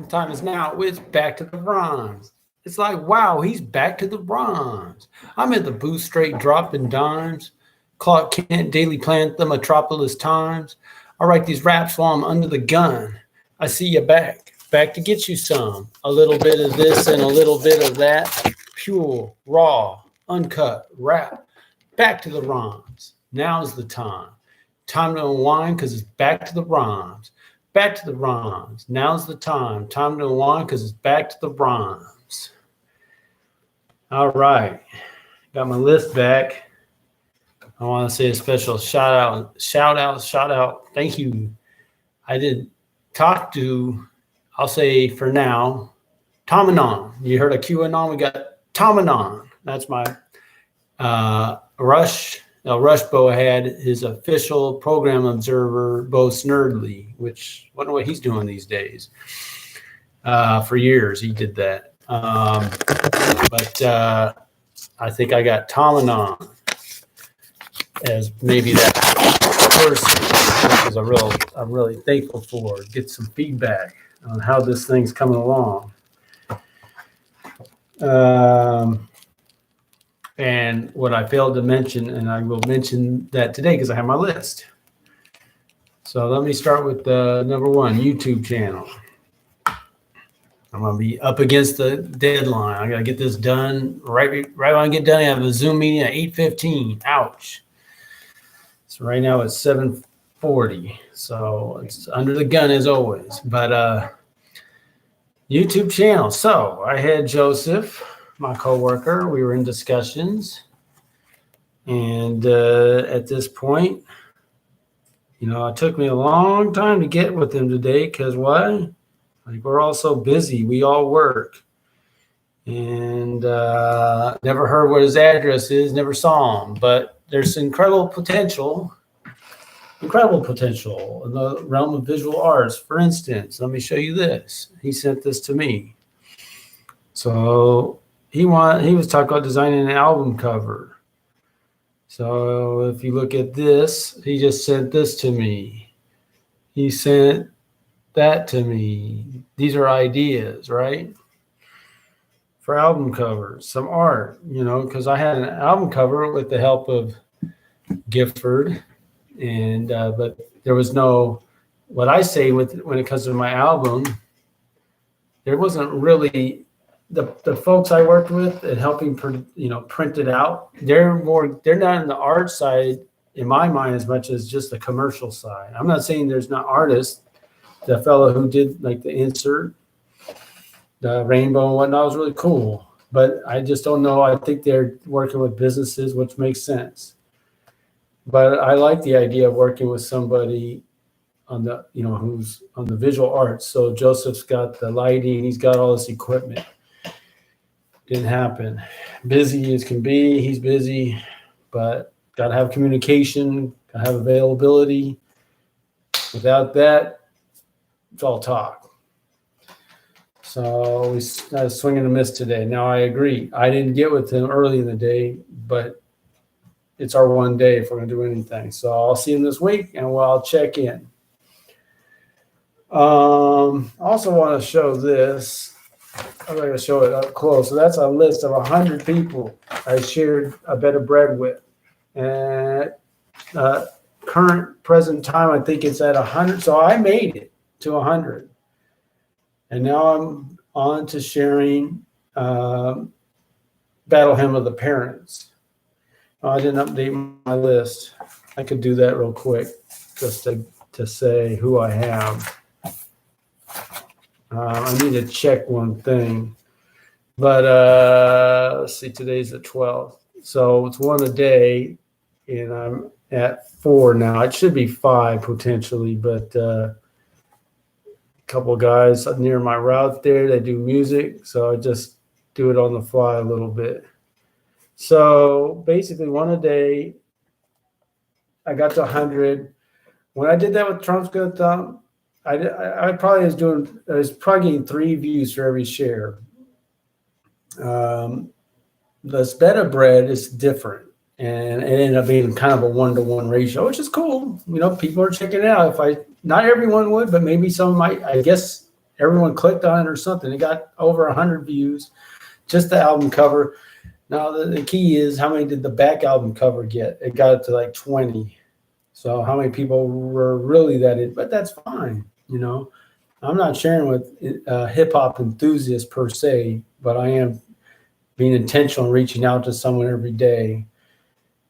The time is now. It's back to the rhymes. It's like, wow, he's back to the rhymes. I'm at the booth straight dropping dimes. Clark Kent, Daily Planet, the Metropolis Times. I write these raps while I'm under the gun. I see you back to get you some. A little bit of this and a little bit of that. Pure, raw, uncut rap. Back to the rhymes. Now's the time. Time to unwind because it's back to the rhymes. Back to the rhymes. Now's the time. Time to unwind because it's back to the rhymes. All right. Got my list back. I want to say a special shout out. Thank you. I did talk to, I'll say for now, Tomanon. You heard of QAnon? We got Tomanon. That's my Rush. Rushbo had his official program observer, Bo Snerdley, which I wonder what he's doing these days. For years, he did that. But I think I got Tomanon as maybe that person, because I'm really thankful for. Get some feedback on how this thing's coming along. And what I failed to mention, and I will mention that today because I have my list. So let me start with the number one, YouTube channel. I'm going to be up against the deadline. I got to get this done. Right when I get done, I have a Zoom meeting at 8:15. Ouch. So right now it's 7:40. So it's under the gun as always. But YouTube channel. So I had Joseph, my coworker. We were in discussions. And at this point, it took me a long time to get with him today because why? Like, we're all so busy. We all work. And never heard what his address is, never saw him. But there's incredible potential in the realm of visual arts. For instance, let me show you this. He sent this to me. So he was talking about designing an album cover. So if you look at this, he just sent this to me. He sent that to me. These are ideas, right? For album covers, some art, because I had an album cover with the help of Gifford, and but there was no, what I say when it comes to my album, there wasn't really the folks I worked with and helping print it out. They're not in the art side in my mind as much as just the commercial side. I'm not saying there's not artists. The fellow who did like the insert, the rainbow and whatnot was really cool, but I just don't know. I think they're working with businesses, which makes sense. But I like the idea of working with somebody on the, who's on the visual arts. So Joseph's got the lighting, he's got all this equipment. Didn't happen. Busy as can be, he's busy, but got to have communication, got to have availability. Without that, it's all talk. So we had a swing and a miss today. Now I agree. I didn't get with him early in the day, but it's our one day if we're going to do anything. So I'll see him this week, and I'll check in. Also want to show this. I'm going to show it up close. So that's a list of 100 people I shared a bed of bread with. And current present time, I think it's at 100. So I made it to 100. And now I'm on to sharing Battle Hymn of the Parents. I didn't update my list. I could do that real quick just to say who I have. I need to check one thing. But let's see, today's the 12th. So it's one a day, and I'm at 4 now. It should be 5 potentially, but couple of guys near my route there, they do music, so I just do it on the fly a little bit. So basically one a day. I got to 100. When I did that with Trump's Good Thumb, I probably was probably getting 3 views for every share. This bed of bread is different, and it ended up being kind of a 1-to-1 ratio, which is cool. People are checking it out. Not everyone would, but maybe some might. I guess everyone clicked on it or something. It got over 100 views, just the album cover. Now, the key is how many did the back album cover get? It got it to like 20. So how many people were really that in? But that's fine, I'm not sharing with hip hop enthusiasts per se, but I am being intentional in reaching out to someone every day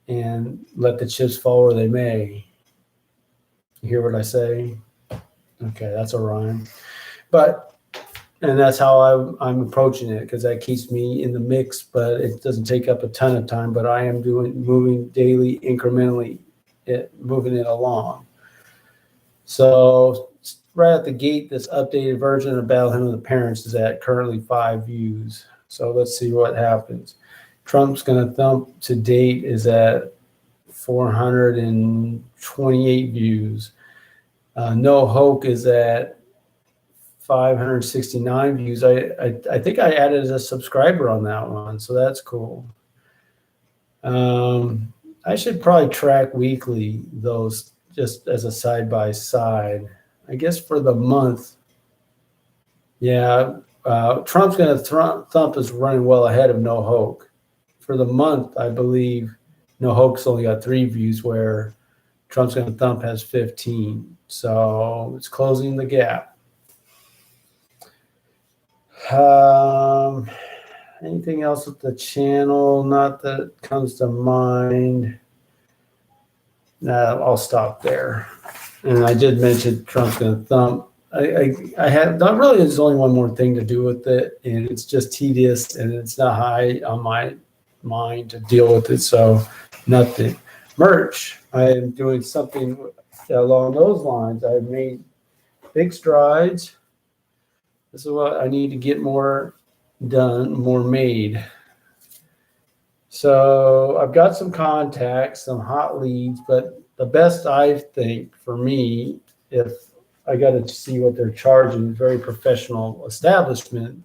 and let the chips fall where they may. You hear what I say? Okay, that's a rhyme. And that's how I'm approaching it, because that keeps me in the mix, but it doesn't take up a ton of time. But I am moving daily, incrementally, moving it along. So right at the gate, this updated version of Battle Hymn of the Parents is at currently 5 views. So let's see what happens. Trump's Gonna Thump to date is at 428 views. No Hoke is at 569 views. I think I added a subscriber on that one, so that's cool. I should probably track weekly those just as a side by side. I guess for the month, Trump's Gonna Thump is running well ahead of No Hoke. For the month, I believe No Hoke's only got 3 views, where Trump's Gonna Thump has 15. So it's closing the gap. Anything else with the channel? Not that comes to mind. I'll stop there. And I did mention Trump's Gonna Thump. I had not really. There's only one more thing to do with it, and it's just tedious, and it's not high on my mind to deal with it. So nothing. Merch. I am doing something along those lines. I've made big strides. This is what I need to get more done, more made. So I've got some contacts, some hot leads, but the best I think for me, if I got to see what they're charging, very professional establishment,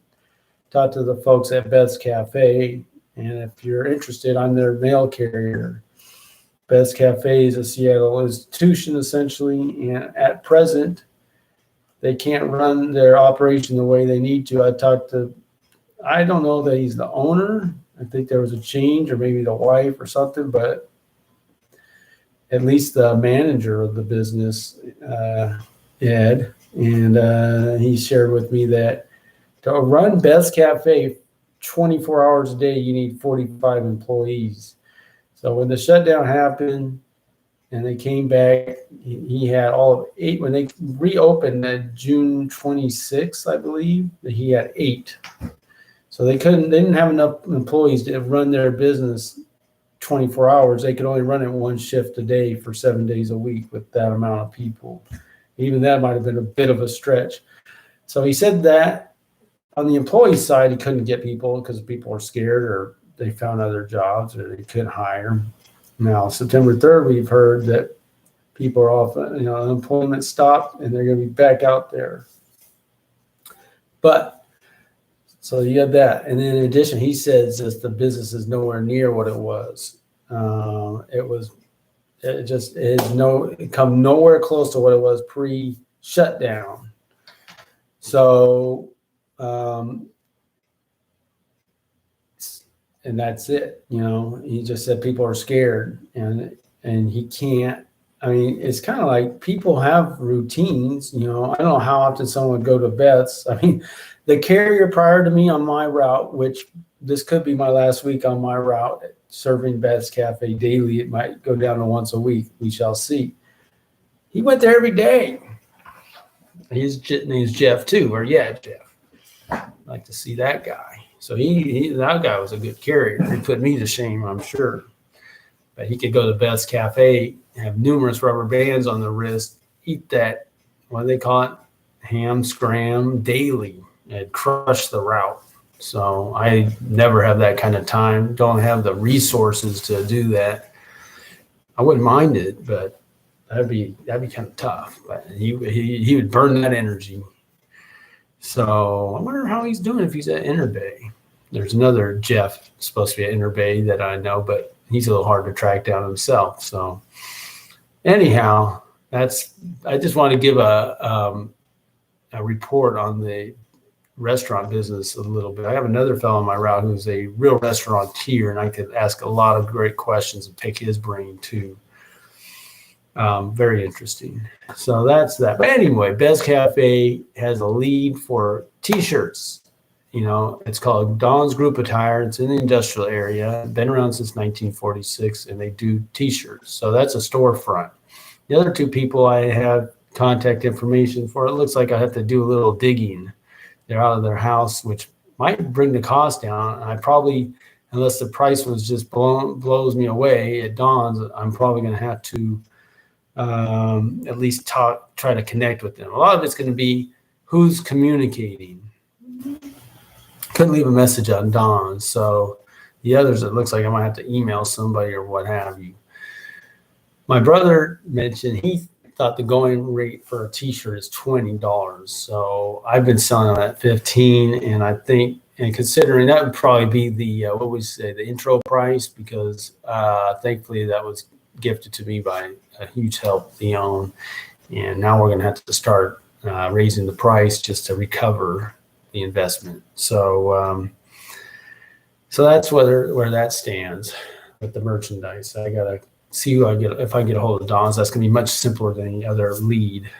talk to the folks at Beth's Cafe. And if you're interested, I'm their mail carrier. Beth's Cafe is a Seattle institution, essentially, and at present, they can't run their operation the way they need to. I don't know that he's the owner. I think there was a change, or maybe the wife or something, but at least the manager of the business, Ed, and he shared with me that to run Beth's Cafe 24 hours a day, you need 45 employees. So when the shutdown happened and they came back, he had all of 8. When they reopened at June 26th, I believe, he had 8. So they didn't have enough employees to run their business 24 hours. They could only run it 1 shift a day for 7 days a week with that amount of people. Even that might have been a bit of a stretch. So he said that on the employee side, he couldn't get people because people were scared, or they found other jobs, or they couldn't hire. Now, September 3rd, we've heard that people are off, unemployment stopped, and they're going to be back out there. But so you have that. And then in addition, he says that the business is nowhere near what it was. It come nowhere close to what it was pre-shutdown. So, and that's it. He just said people are scared, and he can't. I mean, it's kind of like people have routines. I don't know how often someone would go to Beth's. I mean, the carrier prior to me on my route, which this could be my last week on my route, serving Beth's Cafe daily. It might go down to once a week. We shall see. He went there every day. His name's Jeff too, Jeff. I'd like to see that guy. So that guy was a good carrier. He put me to shame, I'm sure. But he could go to Beth's Cafe, have numerous rubber bands on the wrist, eat that, what do they call it, ham scram daily, and crush the route. So I never have that kind of time, don't have the resources to do that. I wouldn't mind it, but that'd be kind of tough. But he would burn that energy. So I wonder how he's doing if he's at Interbay. There's another Jeff supposed to be at Interbay that I know, but he's a little hard to track down himself. So anyhow, I just want to give a report on the restaurant business a little bit. I have another fellow on my route who's a real restaurateur, and I could ask a lot of great questions and pick his brain too. Very interesting. So that's that. But anyway, Bez Cafe has a lead for T-shirts. It's called Don's Group Attire. It's in the industrial area. Been around since 1946, and they do T-shirts. So that's a storefront. The other two people I have contact information for, it looks like I have to do a little digging. They're out of their house, which might bring the cost down. I probably, unless the price was just blows me away at Don's, I'm probably going to have to at least try to connect with them. A lot of it's going to be who's communicating. Couldn't leave a message on Don's, so the others, it looks like I might have to email somebody or what have you. My brother mentioned he thought the going rate for a T-shirt is $20. So I've been selling them at $15, and I think, and considering that would probably be the what we say, the intro price, because thankfully that was gifted to me by a huge help, Theon, and now we're going to have to start raising the price just to recover the investment. So so that's where that stands with the merchandise. I gotta see who I get. If I get a hold of Don's, that's gonna be much simpler than any other lead.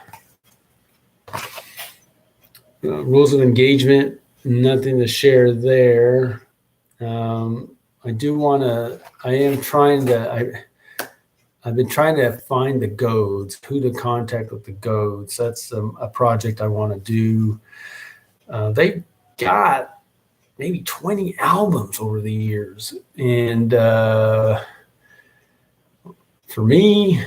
Rules of engagement, nothing to share there. I've been trying to find the Goads, who to contact with the Goads. That's a project I want to do. They got maybe 20 albums over the years. And for me,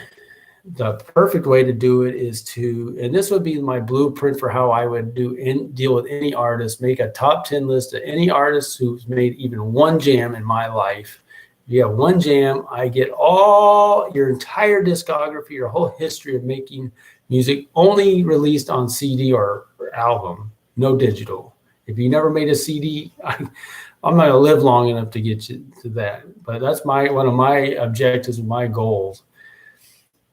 the perfect way to do it is and this would be my blueprint for how I would deal with any artist, make a top 10 list of any artist who's made even one jam in my life. If you have one jam, I get all your entire discography, your whole history of making music, only released on CD or album, no digital. If you never made a CD, I'm not going to live long enough to get you to that. But that's one of my objectives and my goals.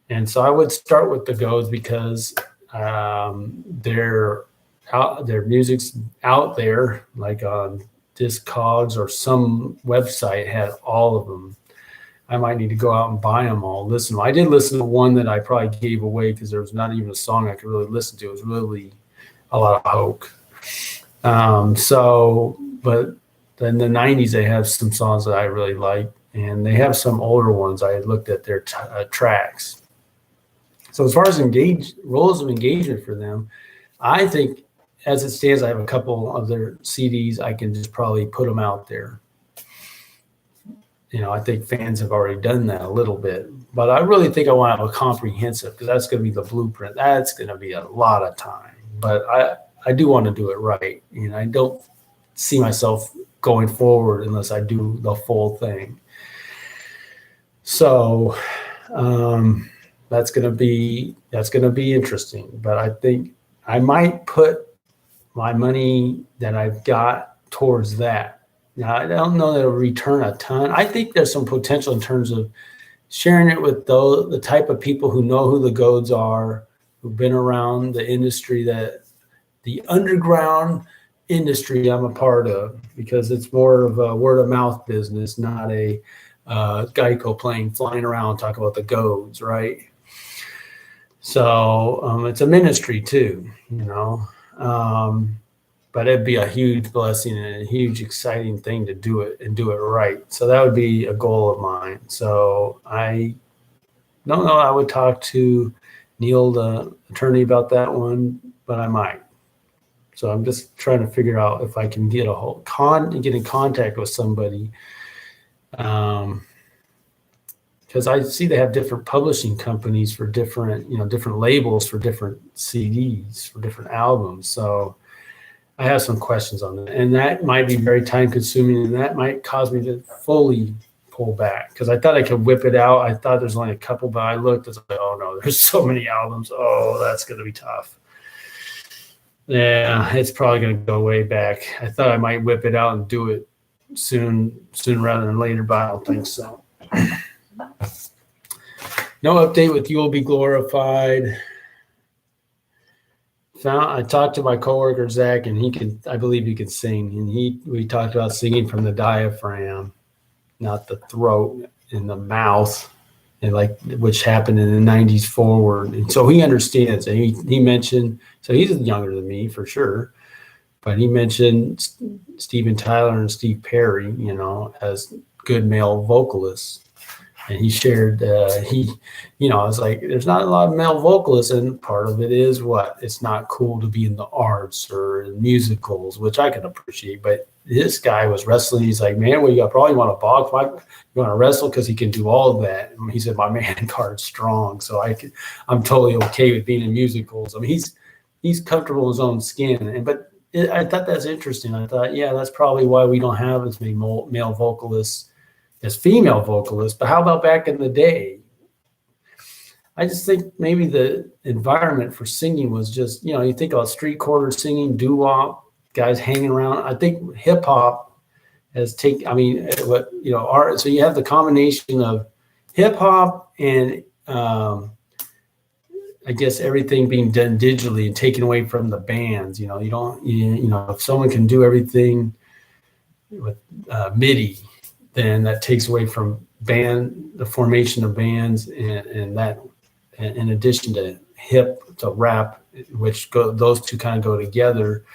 And so I would start with the Goads because their music's out there, like on Discogs or some website had all of them. I might need to go out and buy them all. Listen, I did listen to one that I probably gave away because there was not even a song I could really listen to. It was really a lot of hoke. But in the 90s, they have some songs that I really like, and they have some older ones. I had looked at their tracks. So as far as roles of engagement for them, I think as it stands, I have a couple of their CDs. I can just probably put them out there. I think fans have already done that a little bit, but I really think I want to have a comprehensive, because that's going to be the blueprint. That's going to be a lot of time, but I do want to do it right. And I don't see myself going forward unless I do the full thing. So that's going to be interesting. But I think I might put my money that I've got towards that. Now, I don't know that it'll return a ton. I think there's some potential in terms of sharing it with the type of people who know who the Goads are, who've been around the industry, the underground industry I'm a part of, because it's more of a word of mouth business, not a Geico plane flying around talking about the Goads, right? So it's a ministry too, but it'd be a huge blessing and a huge exciting thing to do it and do it right. So that would be a goal of mine. So I don't know. I would talk to Neil, the attorney, about that one, but I might. So I'm just trying to figure out if I can get get in contact with somebody. Because I see they have different publishing companies for different labels for different CDs, for different albums. So I have some questions on that. And that might be very time consuming, and that might cause me to fully pull back, because I thought I could whip it out. I thought there's only a couple, but I looked, it's like, oh no, there's so many albums. Oh, that's going to be tough. Yeah, it's probably going to go way back. I thought I might whip it out and do it soon rather than later, but I don't think so. No update with You Will Be Glorified. I talked to my coworker Zach, and I believe he can sing, and we talked about singing from the diaphragm, not the throat and the mouth, and like which happened in the 90s forward. And so he understands. And he mentioned, so he's younger than me for sure, but he mentioned Steven Tyler and Steve Perry, as good male vocalists. And he shared, I was like, there's not a lot of male vocalists, and part of it is it's not cool to be in the arts or in musicals, which I can appreciate. But this guy was wrestling. He's like, man, well, you probably want to box. You want to wrestle because he can do all of that. And he said, my man card's strong, so I'm totally okay with being in musicals. I mean, he's comfortable in his own skin, I thought that's interesting. I thought, yeah, that's probably why we don't have as many male vocalists as female vocalists. But how about back in the day? I just think maybe the environment for singing was just, you think about street corner singing, doo-wop, guys hanging around. I think hip hop has taken, art. So you have the combination of hip hop and I guess everything being done digitally and taken away from the bands. If someone can do everything with MIDI, then that takes away from the formation of bands, and that, in addition to rap, which those two kind of go together.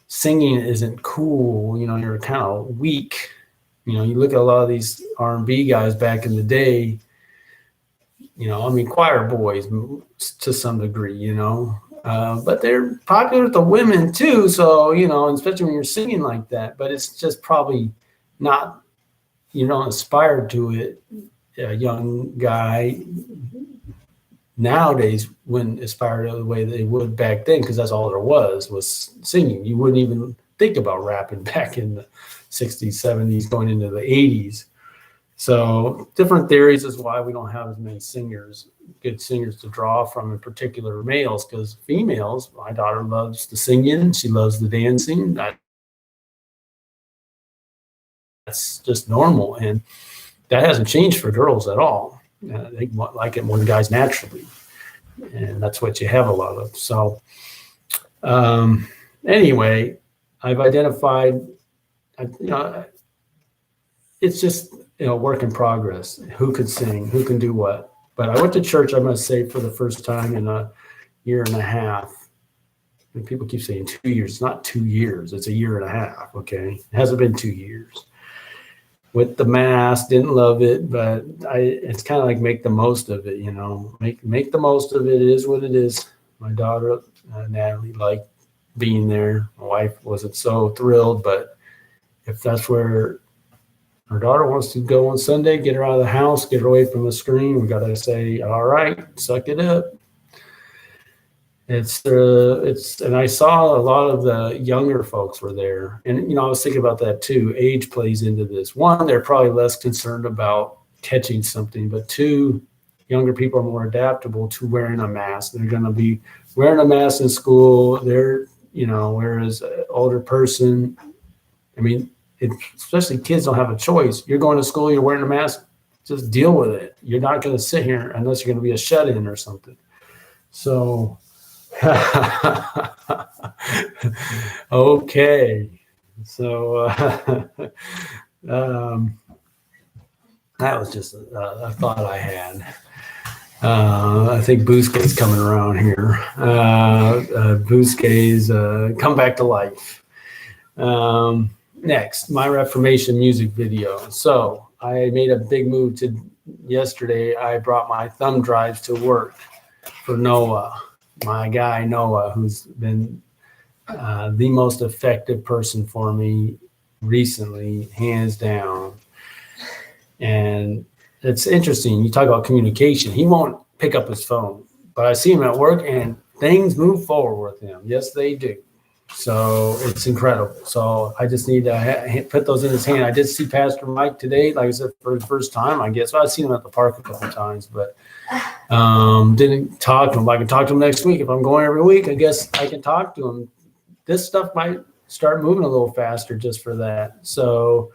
Singing isn't cool. You're kind of weak. You look at a lot of these R&B guys back in the day. Choir boys to some degree. But they're popular with the women too. So especially when you're singing like that. But it's just probably not. You don't aspire to it. A young guy nowadays wouldn't aspire to the way they would back then, because that's all there was singing. You wouldn't even think about rapping back in the 60s, 70s, going into the 80s. So different theories is why we don't have as many good singers to draw from, in particular males, because females, my daughter loves the singing. She loves the dancing. That's just normal, and that hasn't changed for girls at all. They like it more than guys naturally, and that's what you have a lot of. So anyway, I've identified, it's just work in progress. Who could sing, who can do what. But I went to church, I must say, for the first time in a year and a half. And people keep saying 2 years. It's not 2 years, it's a year and a half. Okay, it hasn't been 2 years. With the mask, didn't love it, but it's kind of like make the most of it, make the most of it. It is what it is. My daughter, Natalie, liked being there. My wife wasn't so thrilled, but if that's where her daughter wants to go on Sunday, get her out of the house, get her away from the screen, we got to say, all right, suck it up. And I saw a lot of the younger folks were there. And, I was thinking about that too. Age plays into this. One, they're probably less concerned about catching something, but two, younger people are more adaptable to wearing a mask. They're going to be wearing a mask in school. Whereas an older person, especially kids don't have a choice. You're going to school, you're wearing a mask, just deal with it. You're not going to sit here unless you're going to be a shut-in or something. So, okay. So that was just a thought I had. I think Bousquet's coming around here. Bousquet's come back to life. Next, my Reformation music video. So I made a big move yesterday. I brought my thumb drives to work for Noah, my guy Noah, who's been the most effective person for me recently, hands down. And it's interesting. You talk about communication. He won't pick up his phone, but I see him at work and things move forward with him. Yes, they do. So it's incredible. So I just need to put those in his hand. I did see Pastor Mike today, like I said, for the first time, I guess. Well, I've seen him at the park a couple of times, but didn't talk to him. I can talk to him next week. If I'm going every week, I guess I can talk to him. This stuff might start moving a little faster just for that. So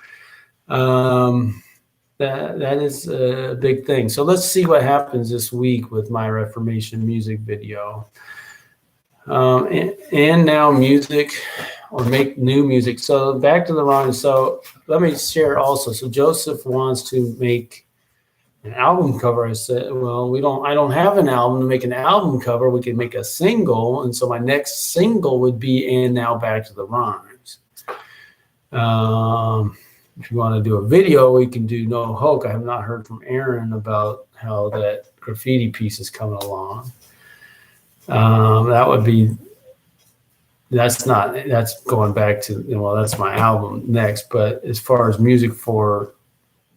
that is a big thing. So let's see what happens this week with my Reformation music video. And now music or make new music. So back to the rhyme. So let me share also. So Joseph wants to make an album cover. I said, well, I don't have an album to make an album cover. We can make a single. And so my next single would be And Now Back to the Rhymes. If you want to do a video, we can do No Hoke. I have not heard from Aaron about how that graffiti piece is coming along. That's going back to, well, that's my album next. But as far as music for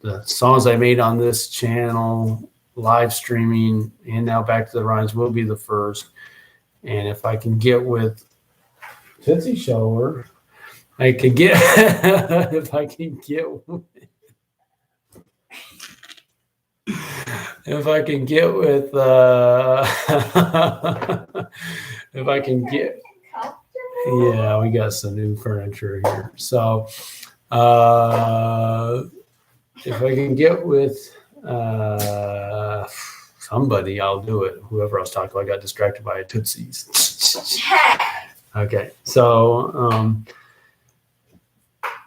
the songs I made on this channel, live streaming, And Now Back to the Rhymes will be the first. And if I can get with Tootsie Shower, I could get, if I can get with if I can get with, if I can get, yeah, we got some new furniture here. So, if I can get with somebody, I'll do it. Whoever I was talking to, I got distracted by Tootsies. Okay, so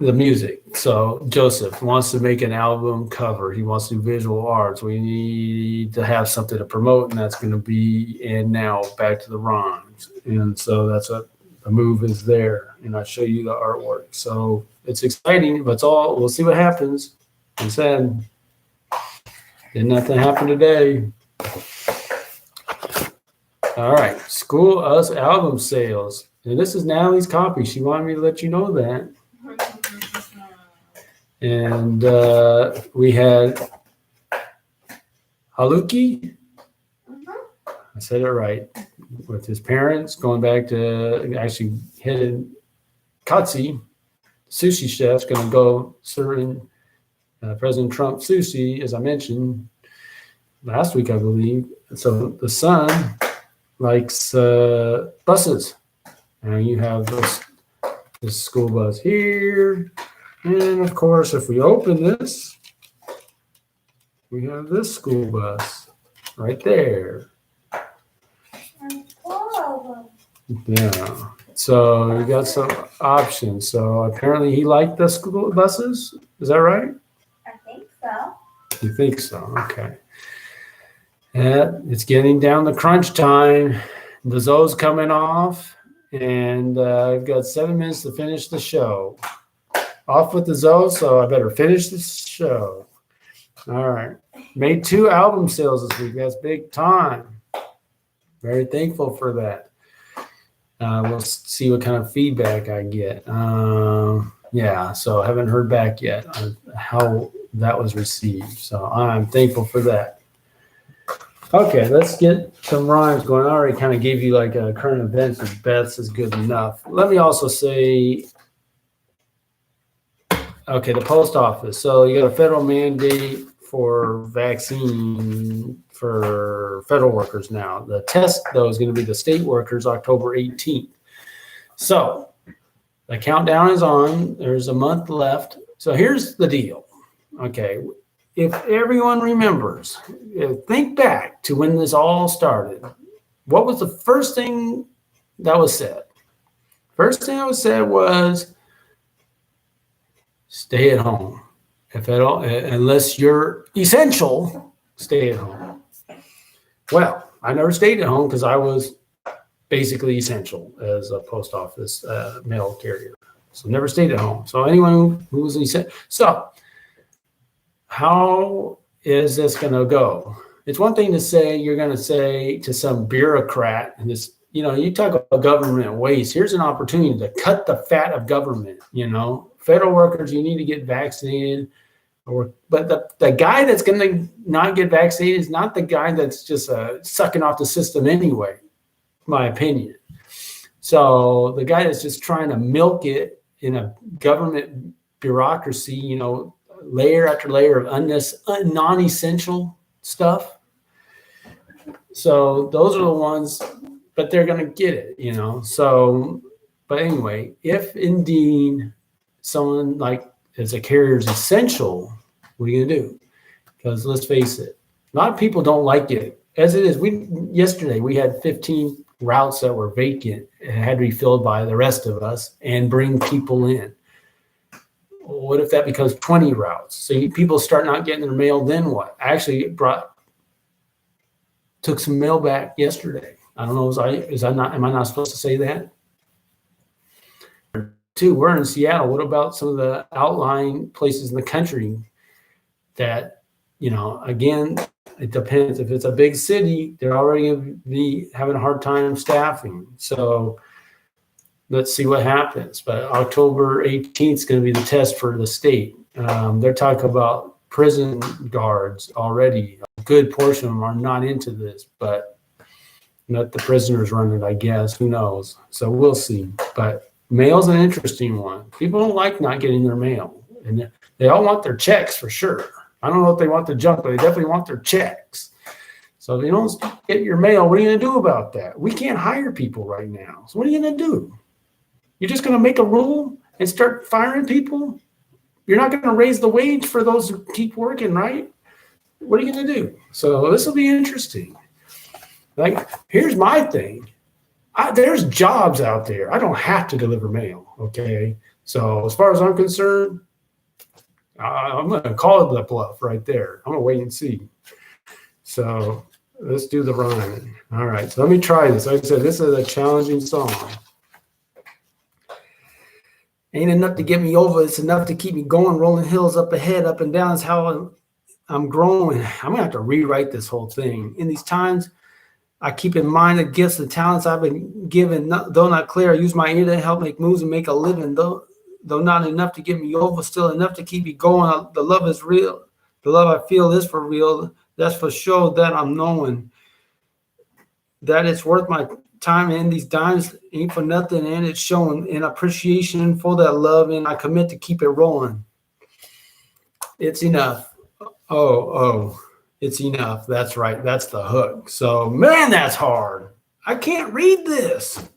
the music. So Joseph wants to make an album cover. He wants to do visual arts. We need to have something to promote, and that's going to be And Now Back to the Rhymes. And so that's what the move is there. And I'll show you the artwork. So it's exciting, but we'll see what happens. I said, did nothing happen today. All right, School Us album sales. And this is Natalie's copy. She wanted me to let you know that. And we had Haluki. I said it right. With his parents going back to actually headed Katsi, sushi chef's going to go serving President Trump sushi, as I mentioned last week, I believe. So the son likes buses. And you have this school bus here. And of course, if we open this, we have this school bus right there. Yeah. So we got some options. So apparently he liked the school buses. Is that right? I think so. You think so? Okay. And it's getting down to crunch time. The Zoe's coming off. And I've got 7 minutes to finish the show. Off with the Zoe, so I better finish this show. All right. Made 2 album sales this week. That's big time. Very thankful for that. We'll see what kind of feedback I get. Yeah, so I haven't heard back yet on how that was received. So I'm thankful for that. Okay, let's get some rhymes going. I already kind of gave you like a current events with Beth's is good enough. Let me also say, okay, the post office. So you got a federal mandate for vaccine for federal workers now. The test, though, is going to be the state workers October 18th. So the countdown is on. There's a month left. So here's the deal. Okay, if everyone remembers, think back to when this all started. What was the first thing that was said? First thing that was said was, stay at home. If at all, unless you're essential, stay at home. Well, I never stayed at home because I was basically essential as a post office mail carrier. So never stayed at home. So anyone who was essential. So how is this going to go? It's one thing to say, you're going to say to some bureaucrat, and this, you talk about government waste. Here's an opportunity to cut the fat of government, Federal workers, you need to get vaccinated. But the guy that's going to not get vaccinated is not the guy that's just sucking off the system anyway, my opinion. So the guy that's just trying to milk it in a government bureaucracy, layer after layer of non-essential stuff. So those are the ones, but they're going to get it, So, but anyway, if indeed someone like as a carrier is essential, what are you going to do? Because let's face it, a lot of people don't like it as it is. Yesterday we had 15 routes that were vacant had to be filled by the rest of us and bring people in. What if that becomes 20 routes? So people start not getting their mail, then what? I actually took some mail back yesterday. I don't know, am I not supposed to say that? Two, we're in Seattle. What about some of the outlying places in the country that, again, it depends. If it's a big city, they're already going to be having a hard time staffing. So let's see what happens. But October 18th is going to be the test for the state. They're talking about prison guards already. A good portion of them are not into this, but let the prisoners run it, I guess. Who knows? So we'll see. But mail's an interesting one. People don't like not getting their mail. And they all want their checks for sure. I don't know if they want the junk, but they definitely want their checks. So if you don't get your mail, what are you going to do about that? We can't hire people right now. So what are you going to do? You're just going to make a rule and start firing people? You're not going to raise the wage for those who keep working, right? What are you going to do? So this will be interesting. Like, here's my thing. There's jobs out there. I don't have to deliver mail, okay? So as far as I'm concerned, I'm going to call it the bluff right there. I'm going to wait and see. So let's do the rhyming. All right, so let me try this. Like I said, this is a challenging song. Ain't enough to get me over. It's enough to keep me going. Rolling hills up ahead, up and down is how I'm growing. I'm going to have to rewrite this whole thing. In these times, I keep in mind the gifts and talents I've been given. Though not clear, I use my ear to help make moves and make a living. Though not enough to get me over, still enough to keep me going. The love is real. The love I feel is for real. That's for sure that I'm knowing that it's worth my time, and these dimes ain't for nothing, and it's showing in appreciation for that love, and I commit to keep it rolling. It's enough. Oh, it's enough. That's right. That's the hook. So, man, that's hard. I can't read this.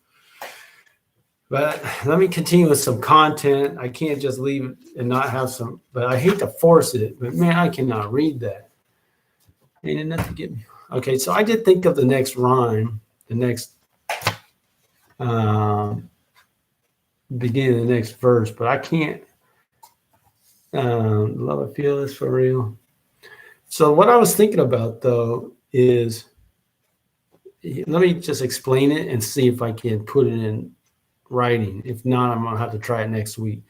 But let me continue with some content. I can't just leave it and not have some, but I hate to force it. But, man, I cannot read that. Ain't enough to get me. Okay, so I did think of the next rhyme, the next beginning of the next verse, but I can't. Love I feel is for real. So what I was thinking about, though, is let me just explain it and see if I can put it in writing. If not, I'm going to have to try it next week.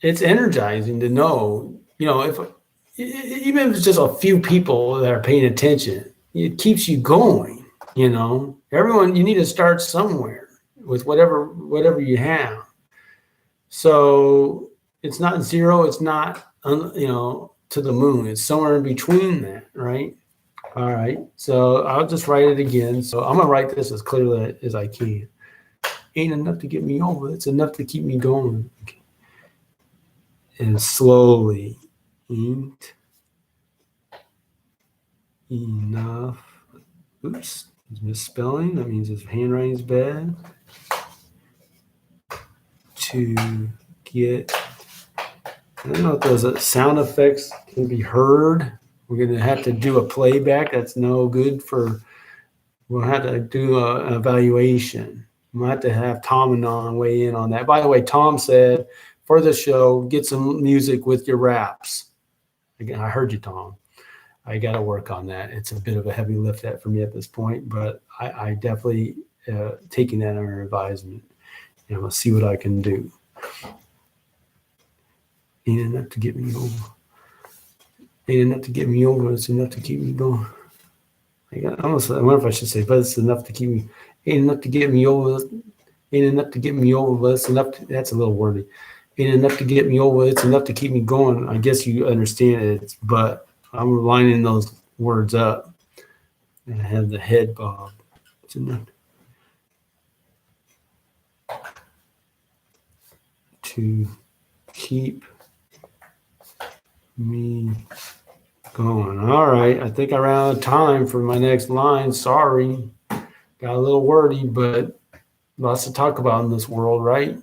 It's energizing to know, if even if it's just a few people that are paying attention, it keeps you going. Everyone, you need to start somewhere with whatever you have. So it's not zero. It's not, to the moon. It's somewhere in between that, right? All right. So I'll just write it again. So I'm going to write this as clearly as I can. Ain't enough to get me over. It's enough to keep me going. And slowly, ain't enough. Oops, it's misspelling. That means his handwriting's bad. To get, I don't know if those sound effects can be heard. We're going to have to do a playback. That's no good for, we'll have to do an evaluation. We'll have to have Tom and Anon weigh in on that. By the way, Tom said, for the show, get some music with your raps. Again, I heard you, Tom. I got to work on that. It's a bit of a heavy lift for me at this point, but I definitely taking that under advisement. And I'm going to see what I can do. Ain't enough to get me over. Ain't enough to get me over. It's enough to keep me going. I wonder if I should say, but it's enough to keep me. Ain't enough to get me over. Ain't enough to get me over, but it's enough. That's a little wordy. Ain't enough to get me over. It's enough to keep me going. I guess you understand it, but I'm lining those words up. And I have the head bob. It's enough to keep me going. All right. I think I ran out of time for my next line. Sorry. Got a little wordy, but lots to talk about in this world, right?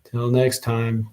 Till next time.